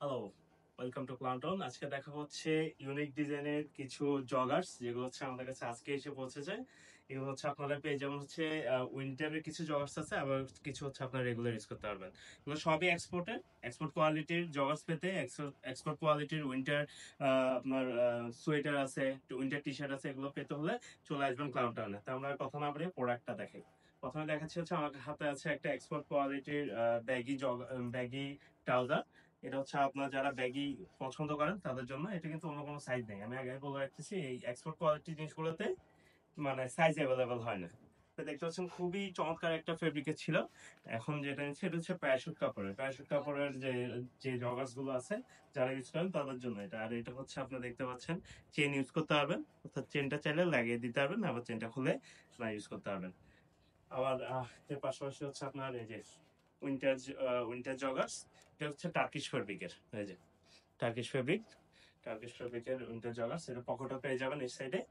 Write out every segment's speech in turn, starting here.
Hello, welcome to ক্লাউনটাউন। আজকে দেখা হচ্ছে ইউনিক ডিজাইনের কিছু জগার্স, যেগুলো হচ্ছে আমাদের কাছে আজকে এসে পৌঁছেছে। এগুলো হচ্ছে আপনারা পেয়ে, যেমন হচ্ছে উইন্টারের কিছু জগার্স আছে, আবার কিছু হচ্ছে আপনারা রেগুলার ইউজ করতে পারবেন। এগুলো সবই এক্সপোর্ট কোয়ালিটির জগার্স পেতে, এক্সপোর্ট কোয়ালিটির উইন্টার আপনার সোয়েটার আছে, উইন্টার টি শার্ট আছে, এগুলো পেতে হলে চলে আসবেন ক্লাউনটাউনে। তা আমরা কথা না বলে প্রোডাক্টটা দেখাই। প্রথমে দেখাচ্ছি হচ্ছে আমার হাতে আছে একটা এক্সপোর্ট কোয়ালিটির ব্যাগি ট্রাউজার। এটা হচ্ছে আপনার যারা ব্যাগি পছন্দ করেন তাদের জন্য। এটা কিন্তু অন্য কোনো সাইজ নেই, আমি আগে বলে রাখতেছি। এই এক্সপোর্ট কোয়ালিটি জিনিসগুলোতে মানে সাইজ অ্যাভেলেবেল হয় না। তো দেখতে পাচ্ছেন খুবই চমৎকার একটা ফেব্রিকের ছিল। এখন যেটা নিচ্ছে এটা হচ্ছে প্যারাশুট কাপড়ের যে যে জগার্স গুলো আছে, যারা ইউজ করেন তাদের জন্য এটা। আর এটা হচ্ছে আপনারা দেখতে পাচ্ছেন চেন ইউজ করতে পারবেন, অর্থাৎ চেনটা চাইলে লাগিয়ে দিতে পারবেন, আবার চেনটা খুলে না ইউজ করতে পারবেন। আবার এর পাশাপাশি হচ্ছে আপনার এই যে উইন্টার উইন্টার জগার্স। এটা হচ্ছে টার্কিশ ফেব্রিকের, এই যে টার্কিশ ফেব্রিকের উইন্টার জগার্স। এটা পকেটও পেয়ে যাবেন এই সাইডে।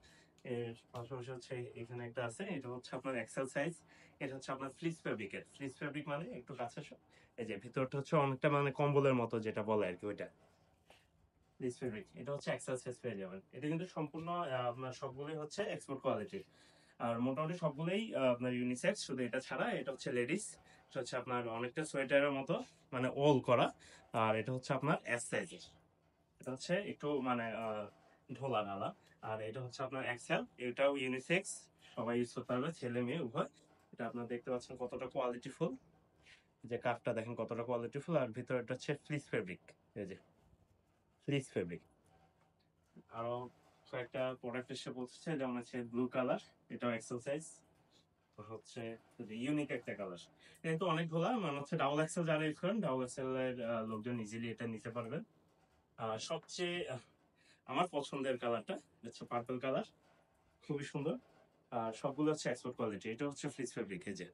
এর পাশাপাশি হচ্ছে এখানে একটা আছে, এটা হচ্ছে আপনার এক্সেল সাইজ। এটা হচ্ছে আপনার ফ্লিস ফেব্রিক, মানে একটু কাছে আসো। এই যে ভিতরটা হচ্ছে অনেকটা মানে কম্বলের মতো, যেটা বলে আর কি, ওইটা ফ্লিস ফেব্রিক। এটা হচ্ছে এক্সেল সাইজ পেয়ে যাবেন। এটা কিন্তু সম্পূর্ণ আপনার সবগুলোই হচ্ছে এক্সপোর্ট কোয়ালিটির। আর মোটামুটি সবগুলোই আপনার ইউনিসেক্স, শুধু এটা ছাড়া এটা হচ্ছে লেডিস। এটা হচ্ছে আপনার অনেকটা সোয়েটারের মতো, মানে ওল করা। আর এটা হচ্ছে আপনার এস সাইজের। এটা হচ্ছে একটু মানে ঢোলা নালা। আর এটা হচ্ছে আপনার এক্সেল, এটাও ইউনিসেক্স, সবাই ইউজ করতে পারবে, ছেলে মেয়ে উভয়। এটা আপনারা দেখতে পাচ্ছেন কতটা কোয়ালিটিফুল, যে কাঠটা দেখেন কতটা কোয়ালিটিফুল। আর ভিতরে এটা হচ্ছে ফ্লিস ফেব্রিক, এই যে ফ্লিস ফেব্রিক। আরো কয়েকটা প্রোডাক্ট এসে বলছে, যেমন হচ্ছে ব্লু কালার, এটাও এক্সেল সাইজ। হচ্ছে ইউনিক একটা কালার। কিন্তু অনেকগুলা মানে হচ্ছে ডাবল এক্সেল, যারা ইউজ করেন ডাবল এক্সেল এর লোকজন ইজিলি এটা নিতে পারবেন। আর সবচেয়ে আমার পছন্দের কালারটা হচ্ছে পার্পল কালার, খুবই সুন্দর। আর সবগুলো হচ্ছে এক্সপোর্ট কোয়ালিটি। এটা হচ্ছে ফ্লিস ফেব্রিক, এই যে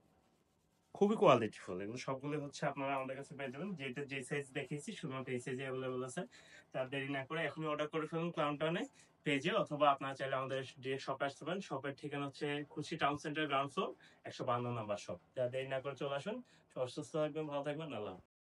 খুবই কোয়ালিটিফুল। এগুলো সবগুলো হচ্ছে আপনারা আমাদের কাছে পেয়ে যাবেন। যেটা যে সাইজ দেখিয়েছি শুধুমাত্র এই সাইজে অ্যাভেলেবল আছে। তার দেরি না করে এখনই অর্ডার করে ফেলুন ক্লাউনটাউনে পেজে, অথবা আপনারা চাইলে আমাদের যে শপে আসতে পারেন। শপের ঠিকানা হচ্ছে খুশি town centre, ground floor, 152 number shop. যা দেরি না করে চলে আসুন। সুস্থ থাকবেন, ভালো থাকবেন, আল্লাহ হাফেজ।